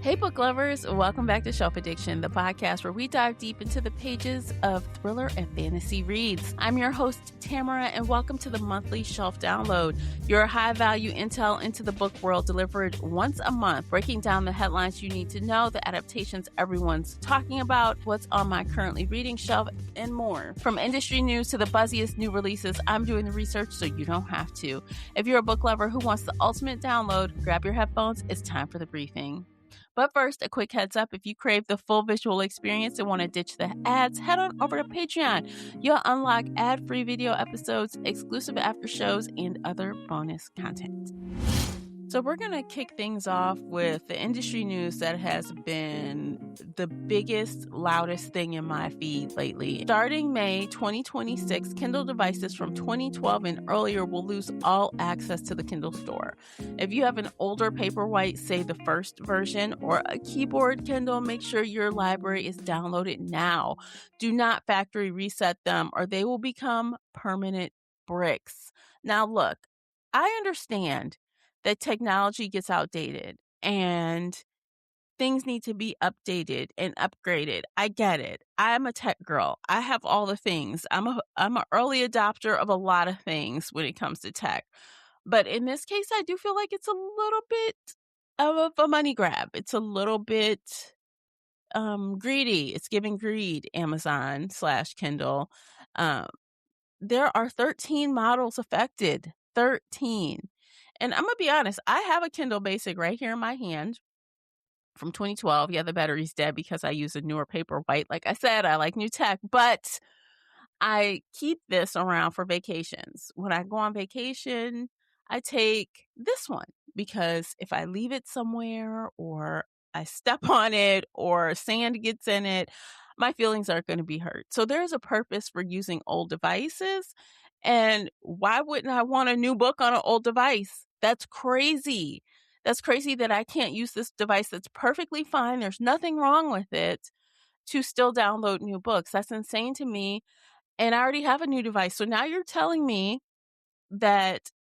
Hey, book lovers, welcome back to Shelf Addiction, the podcast where we dive deep into the pages of thriller and fantasy reads. I'm your host, Tamara, and welcome to the monthly Shelf Download, your high-value intel into the book world delivered once a month, breaking down the headlines you need to know, the adaptations everyone's talking about, what's on my currently reading shelf, and more. From industry news to the buzziest new releases, I'm doing the research so you don't have to. If you're a book lover who wants the ultimate download, grab your headphones. It's time for the briefing. But first, a quick heads up, if you crave the full visual experience and want to ditch the ads, head on over to Patreon. You'll unlock ad-free video episodes, exclusive after shows, and other bonus content. So we're going to kick things off with the industry news that has been the biggest, loudest thing in my feed lately. Starting May 2026, Kindle devices from 2012 and earlier will lose all access to the Kindle store. If you have an older Paperwhite, say the first version, or a keyboard Kindle, make sure your library is downloaded now. Do not factory reset them or they will become permanent bricks. Now look, I understand that technology gets outdated and things need to be updated and upgraded. I get it. I'm a tech girl. I have all the things. I'm an early adopter of a lot of things when it comes to tech. But in this case, I do feel like it's a little bit of a money grab. It's a little bit greedy. It's giving greed, Amazon/Kindle. There are 13 models affected. 13. And I'm going to be honest, I have a Kindle Basic right here in my hand from 2012. Yeah, the battery's dead because I use a newer Paperwhite. Like I said, I like new tech, but I keep this around for vacations. When I go on vacation, I take this one because if I leave it somewhere or I step on it or sand gets in it, my feelings aren't going to be hurt. So there's a purpose for using old devices. And why wouldn't I want a new book on an old device? That's crazy. That's crazy that I can't use this device that's perfectly fine. There's nothing wrong with it to still download new books. That's insane to me. And I already have a new device. So now you're telling me that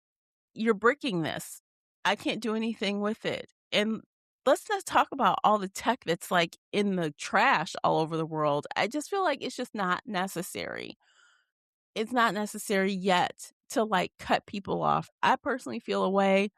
you're bricking this. I can't do anything with it. And let's not talk about all the tech that's like in the trash all over the world. I just feel like it's just not necessary. It's not necessary yet to like cut people off. I personally feel a way,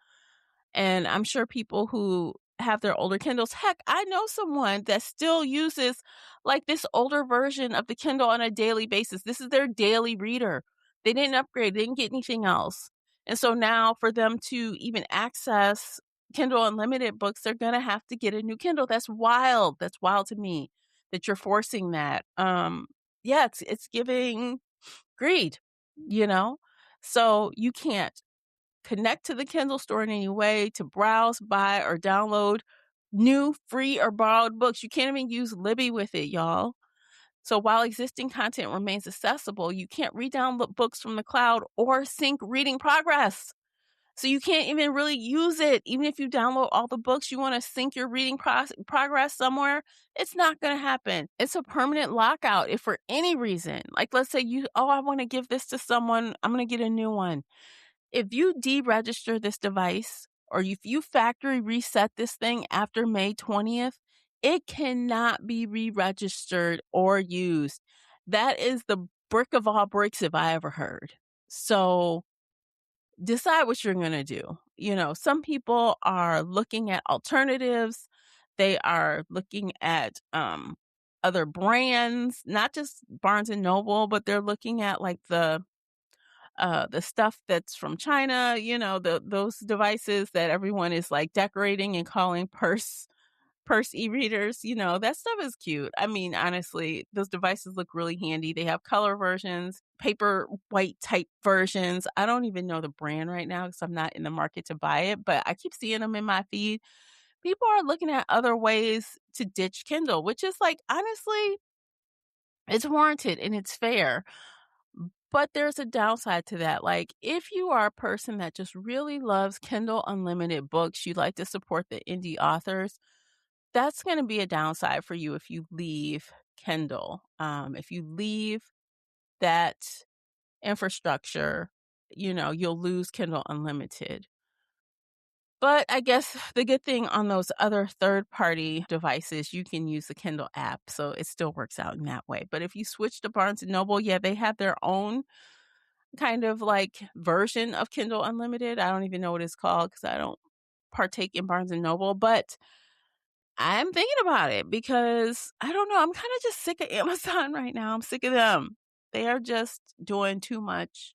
and I'm sure people who have their older Kindles, heck, I know someone that still uses like this older version of the Kindle on a daily basis. This is their daily reader. They didn't upgrade, they didn't get anything else. And so now for them to even access Kindle Unlimited books, they're going to have to get a new Kindle. That's wild. That's wild to me that you're forcing that. Yeah, it's giving greed, you know? So you can't connect to the Kindle store in any way to browse, buy, or download new, free, or borrowed books. You can't even use Libby with it, y'all. So while existing content remains accessible, you can't re-download books from the cloud or sync reading progress. So you can't even really use it. Even if you download all the books, you want to sync your reading progress somewhere, it's not going to happen. It's a permanent lockout if for any reason. Like let's say I want to give this to someone, I'm going to get a new one. If you deregister this device or if you factory reset this thing after May 20th, it cannot be re-registered or used. That is the brick of all bricks if I ever heard. So decide what you're going to do. You know, some people are looking at alternatives. They are looking at other brands, not just Barnes and Noble, but they're looking at like the stuff that's from China, you know, those devices that everyone is like decorating and calling purse e-readers, you know, that stuff is cute. I mean, honestly, those devices look really handy. They have color versions, Paperwhite type versions. I don't even know the brand right now because I'm not in the market to buy it, but I keep seeing them in my feed. People are looking at other ways to ditch Kindle, which is like, honestly, it's warranted and it's fair. But there's a downside to that. Like, if you are a person that just really loves Kindle Unlimited books, you like to support the indie authors, that's going to be a downside for you if you leave Kindle. If you leave that infrastructure, you know, you'll lose Kindle Unlimited. But I guess the good thing on those other third-party devices, you can use the Kindle app, so it still works out in that way. But if you switch to Barnes& and Noble, yeah, they have their own kind of like version of Kindle Unlimited. I don't even know what it's called because I don't partake in Barnes& and Noble, but I'm thinking about it because I don't know, I'm kinda just sick of Amazon right now. I'm sick of them. They are just doing too much,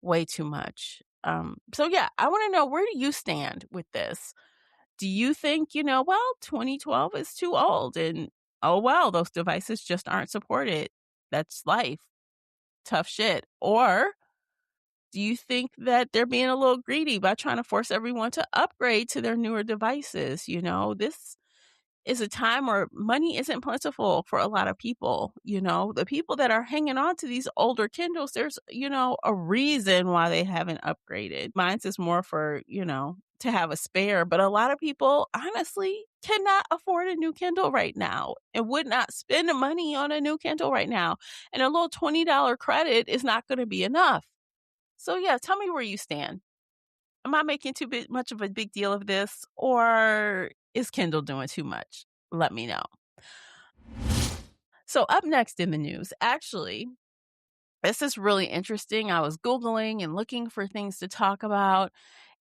way too much. So yeah, I wanna know, where do you stand with this? Do you think, well, 2012 is too old and, oh, well, those devices just aren't supported. That's life. Tough shit. Or do you think that they're being a little greedy by trying to force everyone to upgrade to their newer devices? This is a time where money isn't plentiful for a lot of people. The people that are hanging on to these older Kindles, there's, a reason why they haven't upgraded. Mine's is more for, to have a spare, but a lot of people honestly cannot afford a new Kindle right now and would not spend the money on a new Kindle right now. And a little $20 credit is not going to be enough. So yeah, tell me where you stand. Am I making much of a big deal of this, or is Kindle doing too much? Let me know. So up next in the news, actually, this is really interesting. I was Googling and looking for things to talk about.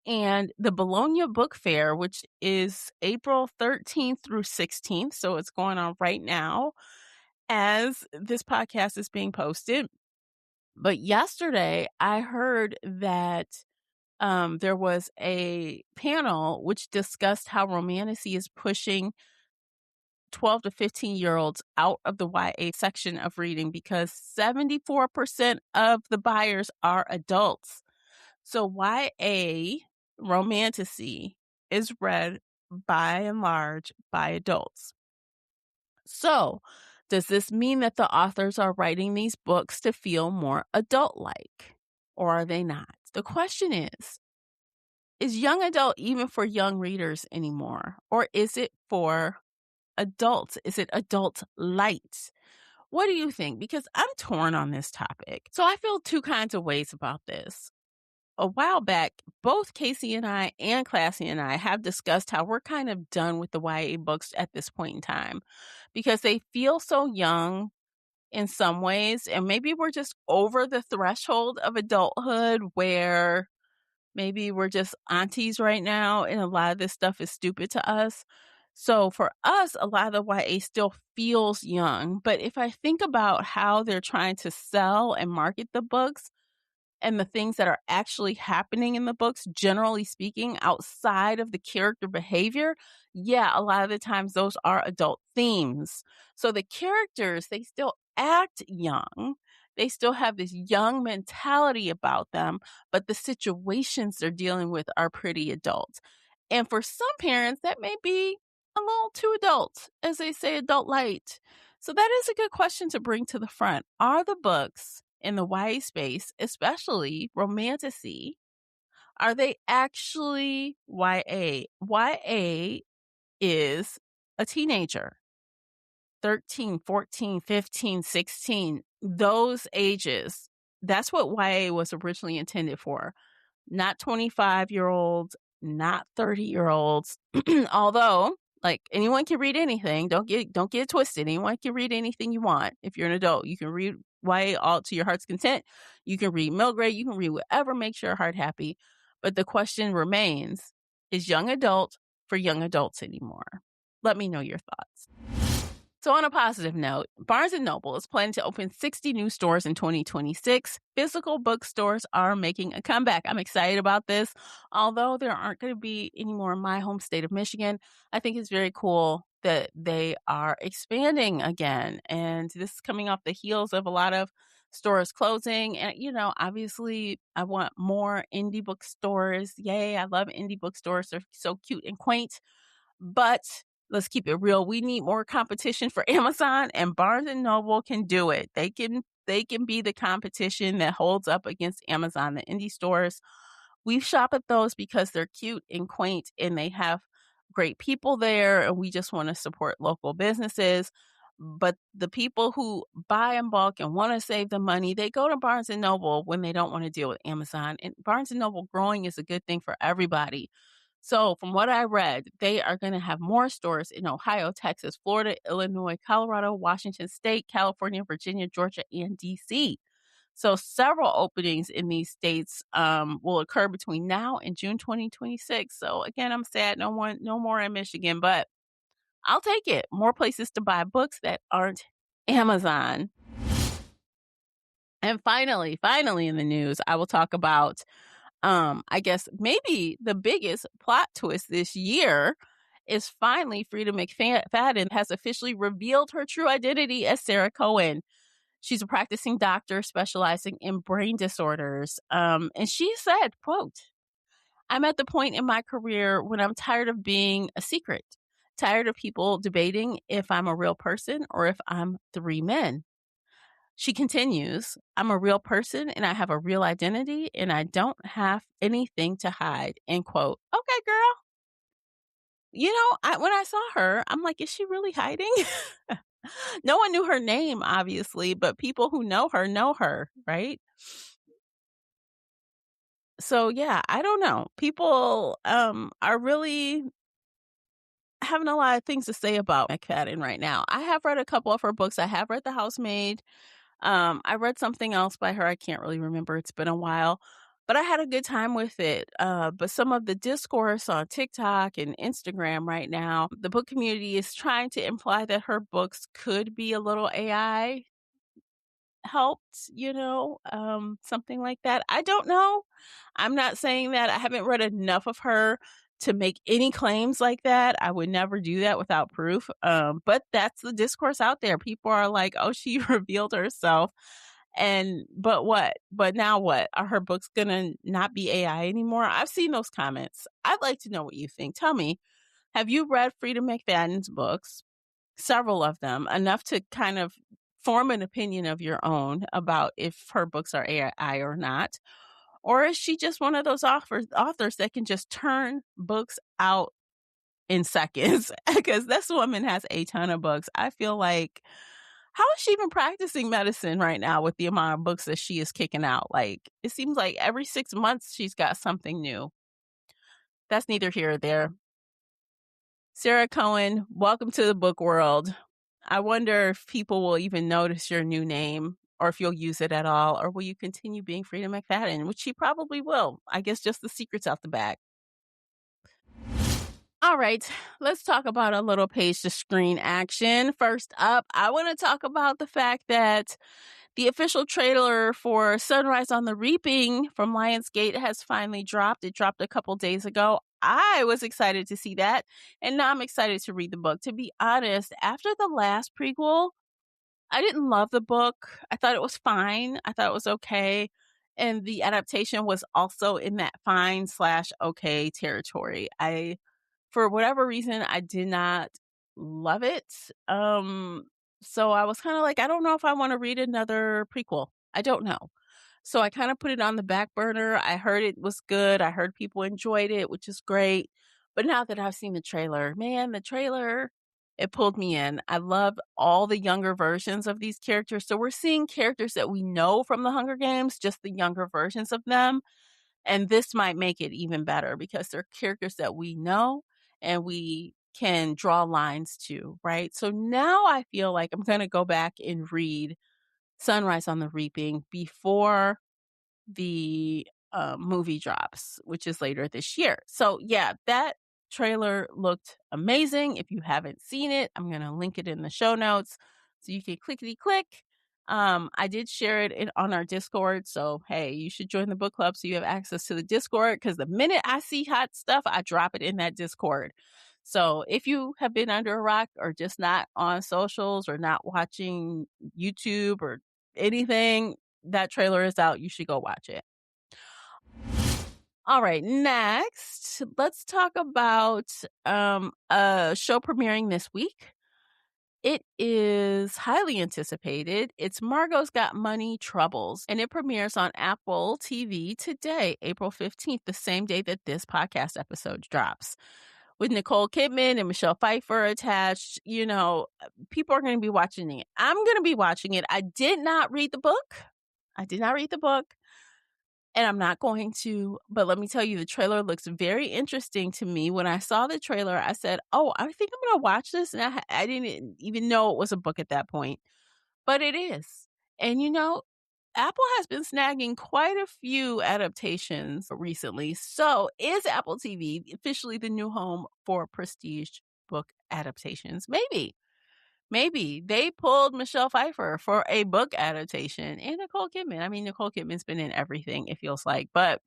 And the Bologna Book Fair, which is April 13th through 16th, so it's going on right now as this podcast is being posted. But yesterday, I heard that there was a panel which discussed how romanticy is pushing 12 to 15-year-olds out of the YA section of reading because 74% of the buyers are adults. So YA romanticy is read by and large by adults. So does this mean that the authors are writing these books to feel more adult-like, or are they not? The question is young adult even for young readers anymore? Or is it for adults? Is it adult light? What do you think? Because I'm torn on this topic. So I feel two kinds of ways about this. A while back, both Casey and I and Classy and I have discussed how we're kind of done with the YA books at this point in time because they feel so young in some ways. And maybe we're just over the threshold of adulthood where maybe we're just aunties right now, and a lot of this stuff is stupid to us. So for us, a lot of the YA still feels young. But if I think about how they're trying to sell and market the books and the things that are actually happening in the books, generally speaking, outside of the character behavior, yeah, a lot of the times those are adult themes. So the characters, they still act young. They still have this young mentality about them, but the situations they're dealing with are pretty adult. And for some parents, that may be a little too adult, as they say, adult light. So that is a good question to bring to the front. Are the books in the YA space, especially romanticy, are they actually YA? YA is a teenager, 13, 14, 15, 16, those ages. That's what YA was originally intended for. Not 25-year-olds, not 30-year-olds. Although, like, anyone can read anything. Don't get it twisted. Anyone can read anything you want. If you're an adult, you can read YA all to your heart's content. You can read middle grade. You can read whatever makes your heart happy. But the question remains, is young adult for young adults anymore? Let me know your thoughts. So on a positive note, Barnes & Noble is planning to open 60 new stores in 2026. Physical bookstores are making a comeback. I'm excited about this. Although there aren't going to be any more in my home state of Michigan, I think it's very cool that they are expanding again. And this is coming off the heels of a lot of stores closing. And, obviously I want more indie bookstores. Yay, I love indie bookstores. They're so cute and quaint. But let's keep it real. We need more competition for Amazon, and Barnes and Noble can do it. They can be the competition that holds up against Amazon, the indie stores. We shop at those because they're cute and quaint and they have great people there, and we just want to support local businesses. But the people who buy in bulk and want to save the money, they go to Barnes and Noble when they don't want to deal with Amazon. And Barnes and Noble growing is a good thing for everybody. So, from what I read, they are going to have more stores in Ohio, Texas, Florida, Illinois, Colorado, Washington State, California, Virginia, Georgia, and DC. So, several openings in these states will occur between now and June 2026. So, again, I'm sad no more in Michigan, but I'll take it. More places to buy books that aren't Amazon. And finally in the news, I will talk about I guess maybe the biggest plot twist this year is finally Frieda McFadden has officially revealed her true identity as Sarah Cohen. She's a practicing doctor specializing in brain disorders. And she said, quote, "I'm at the point in my career when I'm tired of being a secret, tired of people debating if I'm a real person or if I'm three men." She continues, "I'm a real person and I have a real identity and I don't have anything to hide." End quote. Okay, girl. When I saw her, I'm like, is she really hiding? No one knew her name, obviously, but people who know her, right? So yeah, I don't know. People are really having a lot of things to say about McFadden right now. I have read a couple of her books. I have read The Housemaid. I read something else by her. I can't really remember. It's been a while, but I had a good time with it. But some of the discourse on TikTok and Instagram right now, the book community is trying to imply that her books could be a little AI helped, something like that. I don't know. I'm not saying that. I haven't read enough of her to make any claims like that. I would never do that without proof. But that's the discourse out there. People are like, oh, she revealed herself. But what? But now what? Are her books gonna not be AI anymore? I've seen those comments. I'd like to know what you think. Tell me, have you read Frieda McFadden's books? Several of them, enough to kind of form an opinion of your own about if her books are AI or not? Or is she just one of those authors that can just turn books out in seconds? Because this woman has a ton of books. I feel like, how is she even practicing medicine right now with the amount of books that she is kicking out? Like, it seems like every 6 months she's got something new. That's neither here or there. Sarah Cohen, welcome to the book world. I wonder if people will even notice your new name or if you'll use it at all, or will you continue being Frieda McFadden, which she probably will. I guess just the secret's out the bag. All right, let's talk about a little page to screen action. First up, I want to talk about the fact that the official trailer for Sunrise on the Reaping from Lionsgate has finally dropped. It dropped a couple days ago. I was excited to see that, and now I'm excited to read the book. To be honest, after the last prequel, I didn't love the book. I thought it was fine. I thought it was okay. And the adaptation was also in that fine/okay territory. For whatever reason, I did not love it. So I was kind of like, I don't know if I want to read another prequel. I don't know. So I kind of put it on the back burner. I heard it was good. I heard people enjoyed it, which is great. But now that I've seen the trailer, man, the trailer, it pulled me in. I love all the younger versions of these characters. So we're seeing characters that we know from the Hunger Games, just the younger versions of them. And this might make it even better because they're characters that we know and we can draw lines to, right? So now I feel like I'm going to go back and read Sunrise on the Reaping before the movie drops, which is later this year. So yeah, that trailer looked amazing. If you haven't seen it, I'm going to link it in the show notes so you can clickety click. I did share it on our Discord. So, hey, you should join the book club so you have access to the Discord, because the minute I see hot stuff, I drop it in that Discord. So if you have been under a rock or just not on socials or not watching YouTube or anything, that trailer is out. You should go watch it. All right, next, let's talk about a show premiering this week. It is highly anticipated. It's Margot's Got Money Troubles, and it premieres on Apple TV today, April 15th, the same day that this podcast episode drops. With Nicole Kidman and Michelle Pfeiffer attached, people are going to be watching it. I'm going to be watching it. I did not read the book. And I'm not going to, but let me tell you, the trailer looks very interesting to me. When I saw the trailer, I said, "Oh, I think I'm gonna watch this," and I didn't even know it was a book at that point, but it is. And, Apple has been snagging quite a few adaptations recently. So, is Apple TV officially the new home for prestige book adaptations? Maybe. Maybe. They pulled Michelle Pfeiffer for a book adaptation and Nicole Kidman. I mean, Nicole Kidman's been in everything, it feels like, but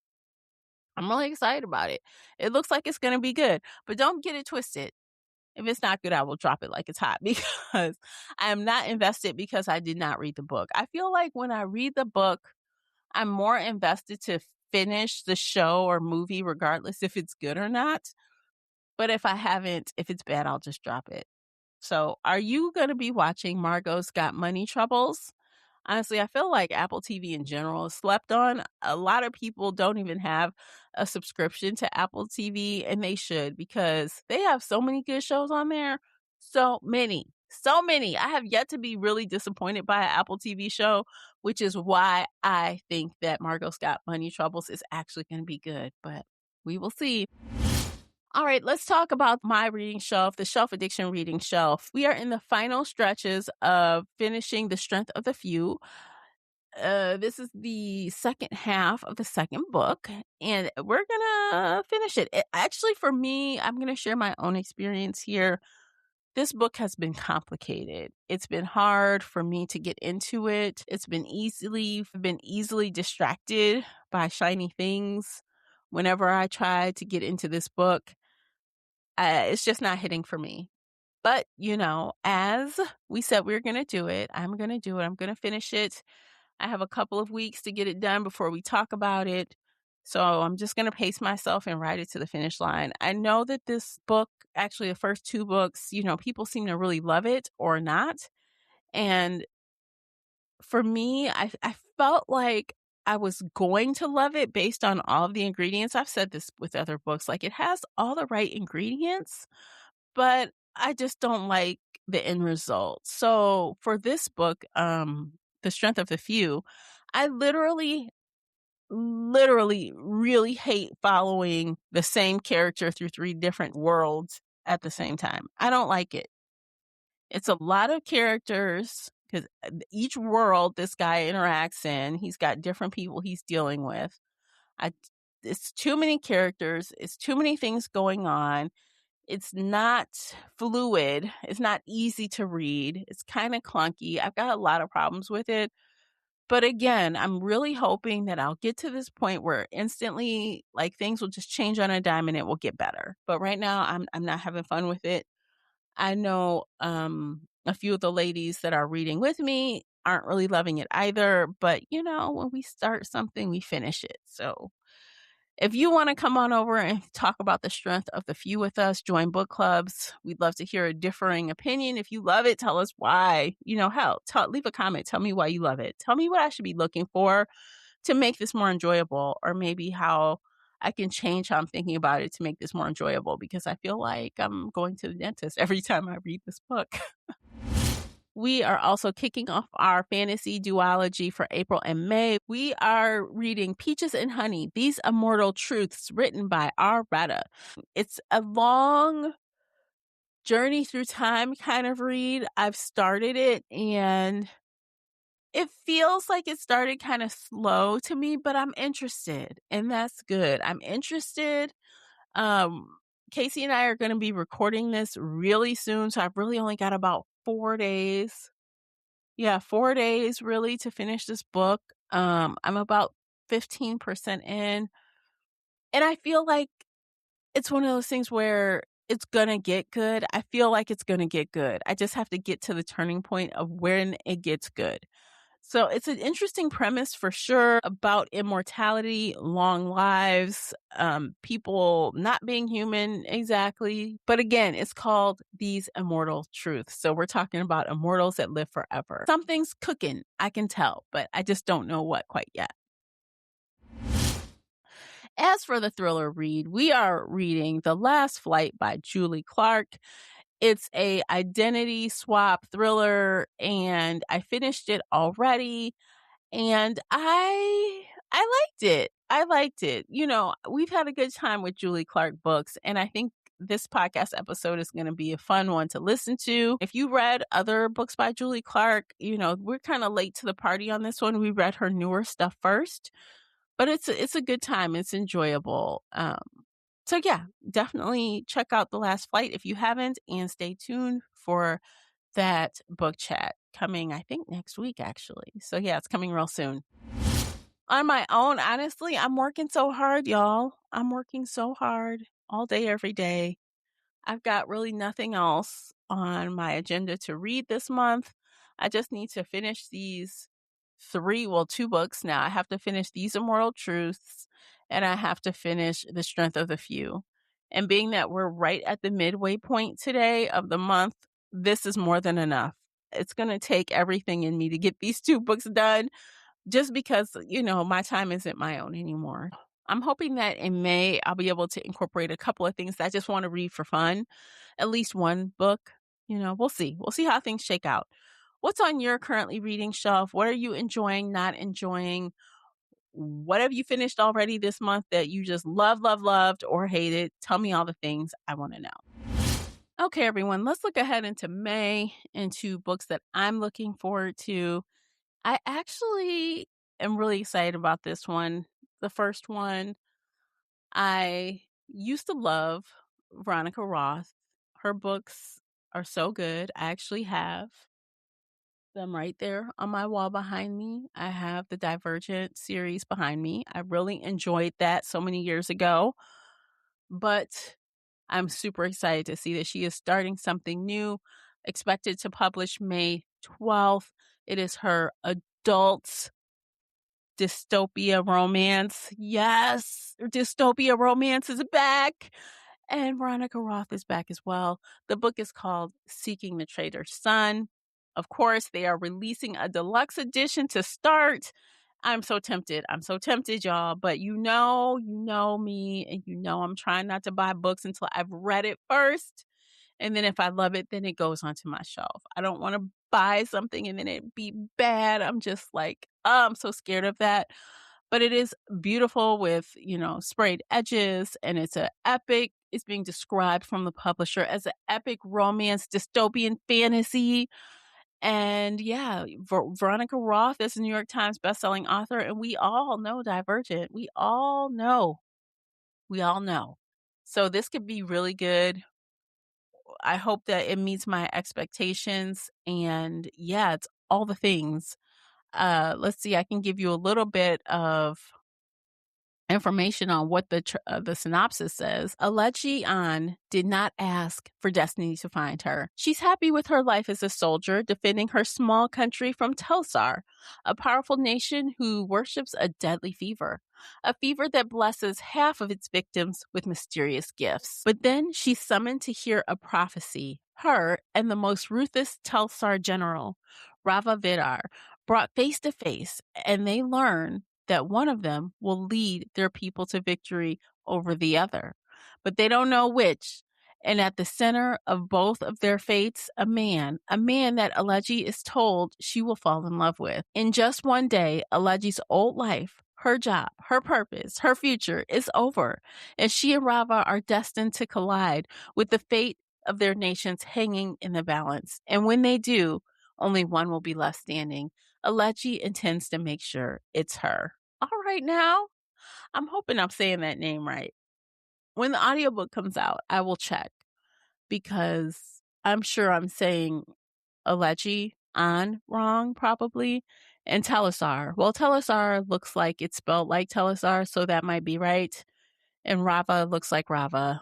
I'm really excited about it. It looks like it's gonna be good, but don't get it twisted. If it's not good, I will drop it like it's hot because I am not invested because I did not read the book. I feel like when I read the book, I'm more invested to finish the show or movie regardless if it's good or not. But if I haven't, if it's bad, I'll just drop it. So, are you gonna be watching Margot's Got Money Troubles? Honestly, I feel like Apple TV in general is slept on. A lot of people don't even have a subscription to Apple TV, and they should because they have so many good shows on there. So many. So many. I have yet to be really disappointed by an Apple TV show, which is why I think that Margot's Got Money Troubles is actually going to be good, but we will see. All right, let's talk about my reading shelf, the Shelf Addiction reading shelf. We are in the final stretches of finishing The Strength of the Few. This is the second half of the second book, and we're gonna finish it. Actually, for me, I'm gonna share my own experience here. This book has been complicated. It's been hard for me to get into it. It's been easily distracted by shiny things. Whenever I try to get into this book, it's just not hitting for me. But, as we said we are going to do it, I'm going to do it. I'm going to finish it. I have a couple of weeks to get it done before we talk about it. So I'm just going to pace myself and ride it to the finish line. I know that this book, actually the first two books, people seem to really love it or not. And for me, I felt like I was going to love it based on all of the ingredients. I've said this with other books, like it has all the right ingredients, but I just don't like the end result. So for this book, The Strength of the Few, I literally really hate following the same character through three different worlds at the same time. I don't like it. It's a lot of characters because each world this guy interacts in, he's got different people he's dealing with. I, it's too many characters. It's too many things going on. It's not fluid. It's not easy to read. It's kind of clunky. I've got a lot of problems with it. But again, I'm really hoping that I'll get to this point where instantly, like things will just change on a dime and it will get better. But right now, I'm not having fun with it. I know a few of the ladies that are reading with me aren't really loving it either. But when we start something, we finish it. So if you want to come on over and talk about The Strength of the Few with us, join book clubs. We'd love to hear a differing opinion. If you love it, tell us why. Hell, leave a comment. Tell me why you love it. Tell me what I should be looking for to make this more enjoyable, or maybe how I can change how I'm thinking about it to make this more enjoyable, because I feel like I'm going to the dentist every time I read this book. We are also kicking off our fantasy duology for April and May. We are reading Peaches and Honey, These Immortal Truths, written by R. Retta. It's a long journey through time kind of read. I've started it and it feels like it started kind of slow to me, but I'm interested, and that's good. I'm interested. Casey and I are going to be recording this really soon, so I've really only got about 4 days. Yeah, 4 days really to finish this book. I'm about 15% in, and I feel like it's one of those things where it's gonna get good. I feel like it's gonna get good. I just have to get to the turning point of when it gets good. So it's an interesting premise for sure about immortality, long lives, people not being human exactly. But again, it's called These Immortal Truths. So we're talking about immortals that live forever. Something's cooking, I can tell, but I just don't know what quite yet. As for the thriller read, we are reading The Last Flight by Julie Clark. It's a identity swap thriller, and I finished it already. And I I liked it. I liked it. You know, we've had a good time with Julie Clark books, and I think this podcast episode is going to be a fun one to listen to. If you read other books by Julie Clark, you know, we're kind of late to the party on this one. We read her newer stuff first, but it's a good time. It's enjoyable. So yeah, definitely check out The Last Flight if you haven't, and stay tuned for that book chat coming, I think, next week, actually. So yeah, it's coming real soon. On my own, honestly, I'm working so hard, y'all. I'm working so hard all day, every day. I've got really nothing else on my agenda to read this month. I just need to finish these two books now. I have to finish These Immortal Truths, and I have to finish The Strength of the Few. And being that we're right at the midway point today of the month, this is more than enough. It's going to take everything in me to get these 2 books done, just because, you know, my time isn't my own anymore. I'm hoping that in May, I'll be able to incorporate a couple of things that I just want to read for fun, at least one book. You know, we'll see. We'll see how things shake out. What's on your currently reading shelf? What are you enjoying, not enjoying? What have you finished already this month that you just loved, or hated? Tell me all the things. I want to know. Okay, everyone, let's look ahead into May, into books that I'm looking forward to. I actually am really excited about this one. The first one, I used to love Veronica Roth. Her books are so good. I actually have them right there on my wall behind me. I have the Divergent series behind me. I really enjoyed that so many years ago, but I'm super excited to see that she is starting something new, expected to publish May 12th. It is her adult dystopia romance. Yes, dystopia romance is back. And Veronica Roth is back as well. The book is called Seeking the Traitor's Son. Of course, they are releasing a deluxe edition to start. I'm so tempted. I'm so tempted, y'all. But you know me, and you know I'm trying not to buy books until I've read it first. And then if I love it, then it goes onto my shelf. I don't want to buy something and then it be bad. I'm just like, oh, I'm so scared of that. But it is beautiful with, you know, sprayed edges, and it's an epic. It's being described from the publisher as an epic romance dystopian fantasy. And yeah, Veronica Roth is a New York Times bestselling author, and we all know Divergent. We all know. We all know. So this could be really good. I hope that it meets my expectations, and yeah, it's all the things. Let's see, I can give you a little bit of information on what the synopsis says. Alechi An did not ask for destiny to find her. She's happy with her life as a soldier, defending her small country from Telsar, a powerful nation who worships a deadly fever. A fever that blesses half of its victims with mysterious gifts. But then she's summoned to hear a prophecy. Her and the most ruthless Telsar general, Rava Vidar, brought face to face, and they learn that one of them will lead their people to victory over the other. But they don't know which. And at the center of both of their fates, a man that Alechi is told she will fall in love with. In just one day, Alechi's old life, her job, her purpose, her future is over. And she and Rava are destined to collide, with the fate of their nations hanging in the balance. And when they do, only one will be left standing. Alechi intends to make sure it's her. All right now. I'm hoping I'm saying that name right. When the audiobook comes out, I will check, because I'm sure I'm saying Alechi An wrong, probably. And Telesar. Well, Telesar looks like it's spelled like Telesar, so that might be right. And Rava looks like Rava.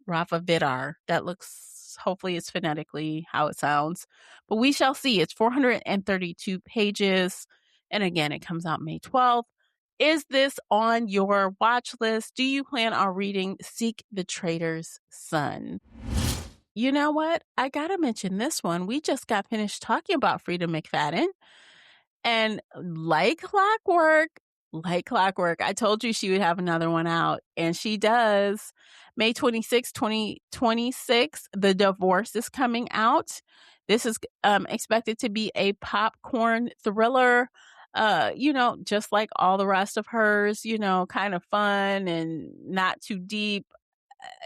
Rava Vidar. That looks, hopefully it's phonetically how it sounds. But we shall see. It's 432 pages. And again, it comes out May 12th. Is this on your watch list? Do you plan on reading Seek the Traitor's Son? You know what? I gotta mention this one. We just got finished talking about Frieda McFadden. And like clockwork, I told you she would have another one out, and she does. May 26, 2026, The Divorce is coming out. This is expected to be a popcorn thriller. Just like all the rest of hers, kind of fun and not too deep.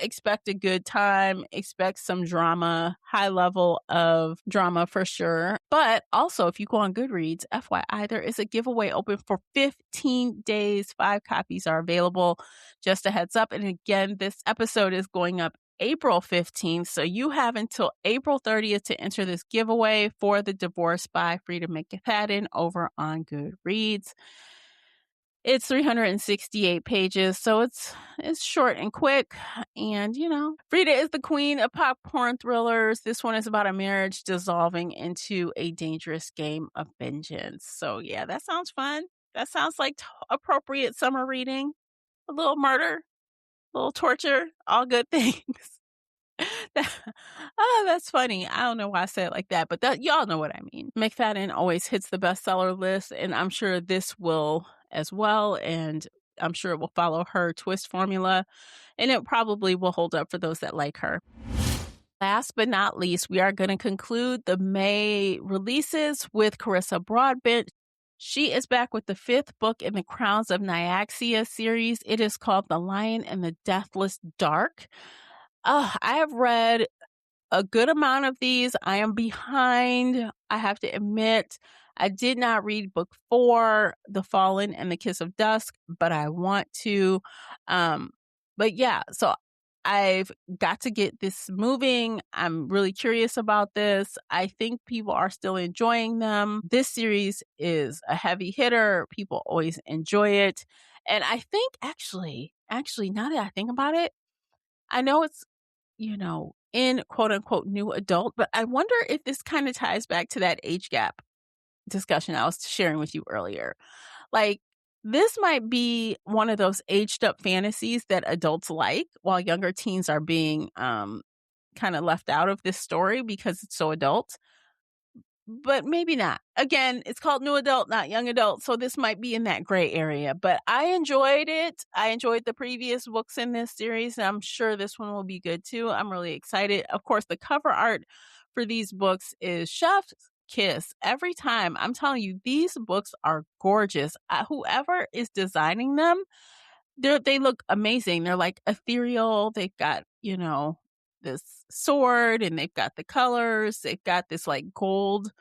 Expect a good time, expect some drama, high level of drama for sure. But also, if you go on Goodreads, FYI, there is a giveaway open for 15 days. 5 copies are available. Just a heads up. And again, this episode is going up April 15th. So you have until April 30th to enter this giveaway for The Divorce by Frieda McFadden over on Goodreads. It's 368 pages, so it's short and quick. And, Frieda is the queen of popcorn thrillers. This one is about a marriage dissolving into a dangerous game of vengeance. So, yeah, that sounds fun. That sounds like appropriate summer reading. A little murder, a little torture, all good things. That's funny. I don't know why I said it like that, but y'all know what I mean. McFadden always hits the bestseller list, and I'm sure this will as well. And I'm sure it will follow her twist formula, and it probably will hold up for those that like her. Last but not least, we are going to conclude the May releases with Carissa Broadbent. She is back with the 5th book in the Crowns of Nyaxia series. It is called The Lion and the Deathless Dark. I have read a good amount of these. I am behind. I have to admit, I did not read book 4, The Fallen and the Kiss of Dusk, but I want to. But yeah, so I've got to get this moving. I'm really curious about this. I think people are still enjoying them. This series is a heavy hitter. People always enjoy it. And I think actually, now that I think about it, I know it's, in quote unquote new adult, but I wonder if this kind of ties back to that age gap discussion I was sharing with you earlier. Like, this might be one of those aged up fantasies that adults like, while younger teens are being kind of left out of this story because it's so adult. But maybe not. Again, it's called new adult, not young adult. So this might be in that gray area. But I enjoyed it. I enjoyed the previous books in this series. And I'm sure this one will be good too. I'm really excited. Of course, the cover art for these books is chef's kiss. Every time, I'm telling you, these books are gorgeous. Whoever is designing them, they look amazing. They're like ethereal. They've got, this sword, and they've got the colors. They've got this like gold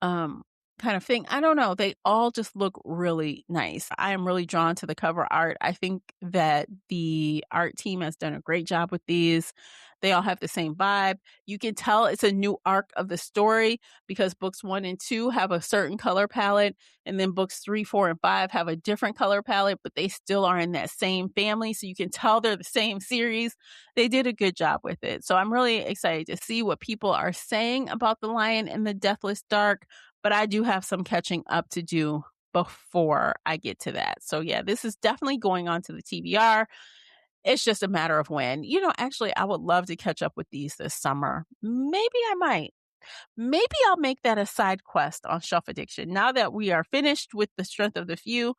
kind of thing. I don't know. They all just look really nice. I am really drawn to the cover art. I think that the art team has done a great job with these. They all have the same vibe. You can tell it's a new arc of the story because books 1 and 2 have a certain color palette, and then books 3, 4, and 5 have a different color palette, but they still are in that same family. So you can tell they're the same series. They did a good job with it. So I'm really excited to see what people are saying about The Lion and the Deathless Dark, but I do have some catching up to do before I get to that. So yeah, this is definitely going on to the TBR. It's just a matter of when. Actually, I would love to catch up with these this summer. Maybe I might. Maybe I'll make that a side quest on Shelf Addiction. Now that we are finished with The Strength of the Few,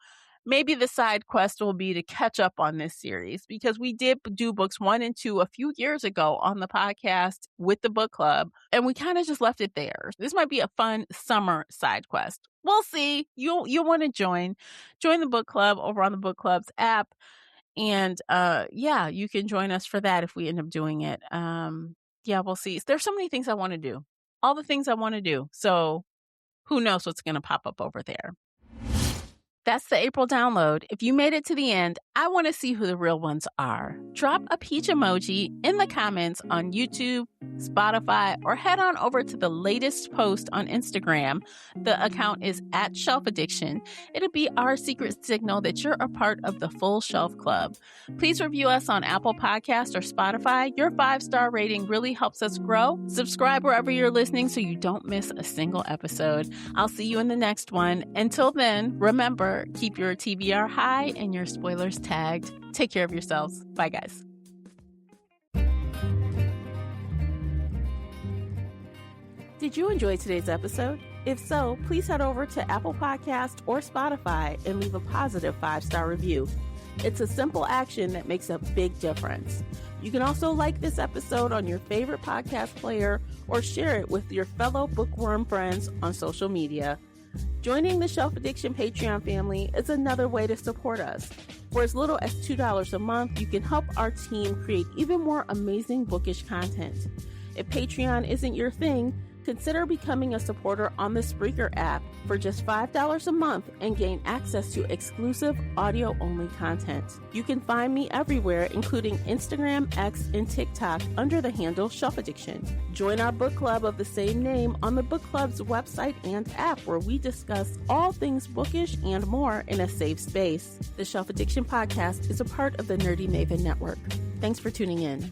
maybe the side quest will be to catch up on this series, because we did do books 1 and 2 a few years ago on the podcast with the book club, and we kind of just left it there. This might be a fun summer side quest. We'll see. You'll want to join the book club over on the book club's app. And yeah, you can join us for that if we end up doing it. Yeah, we'll see. There's so many things I want to do. All the things I want to do. So who knows what's going to pop up over there. That's the April download. If you made it to the end, I want to see who the real ones are. Drop a peach emoji in the comments on YouTube, Spotify, or head on over to the latest post on Instagram. The account is @ShelfAddiction. It'll be our secret signal that you're a part of the Full Shelf Club. Please review us on Apple Podcasts or Spotify. Your 5-star rating really helps us grow. Subscribe wherever you're listening so you don't miss a single episode. I'll see you in the next one. Until then, remember, keep your TBR high and your spoilers tagged. Take care of yourselves. Bye, guys. Did you enjoy today's episode? If so, please head over to Apple Podcasts or Spotify and leave a positive 5-star review. It's a simple action that makes a big difference. You can also like this episode on your favorite podcast player or share it with your fellow bookworm friends on social media. Joining the Shelf Addiction Patreon family is another way to support us. For as little as $2 a month, you can help our team create even more amazing bookish content. If Patreon isn't your thing, consider becoming a supporter on the Spreaker app for just $5 a month and gain access to exclusive audio-only content. You can find me everywhere, including Instagram, X, and TikTok under the handle Shelf Addiction. Join our book club of the same name on the book club's website and app, where we discuss all things bookish and more in a safe space. The Shelf Addiction podcast is a part of the Nerdy Maven Network. Thanks for tuning in.